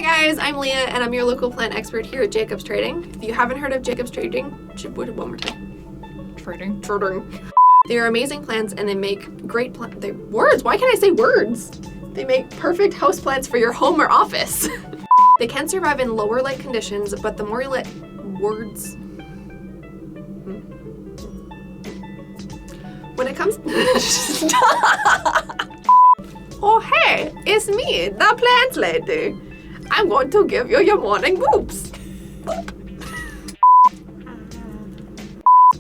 Hi guys, I'm Leah and I'm your local plant expert here at Jacob's Trading. If you haven't heard of Jacob's Trading, one more time. Trading. They are amazing plants and they make great words. Why can't I say words? They make perfect house plants for your home or office. They can survive in lower light conditions, but the more you let words... When it comes... Oh hey, it's me, the plant lady. I'm going to give you your morning boops.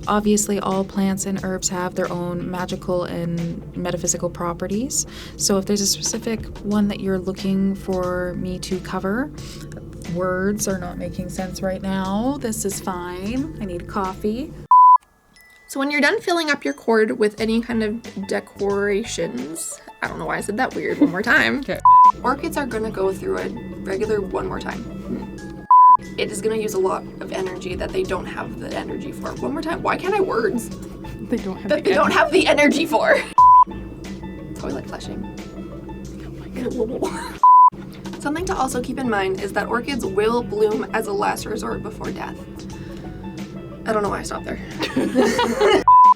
Obviously, all plants and herbs have their own magical and metaphysical properties. So if there's a specific one that you're looking for me to cover, words are not making sense right now. This is fine. I need coffee. So when you're done filling up your cord with any kind of decorations, I don't know why I said that weird, one more time. Okay. Orchids are gonna go through a regular one more time. It is gonna use a lot of energy that they don't have the energy for. One more time, why can't I words? They don't have That they don't have the energy for. Toilet flushing. Something to also keep in mind is that orchids will bloom as a last resort before death. I don't know why I stopped there.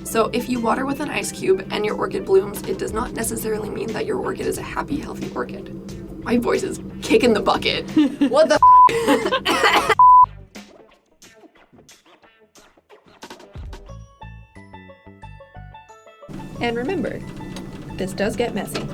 So if you water with an ice cube and your orchid blooms, it does not necessarily mean that your orchid is a happy, healthy orchid. My voice is kicking the bucket. What the And remember, this does get messy.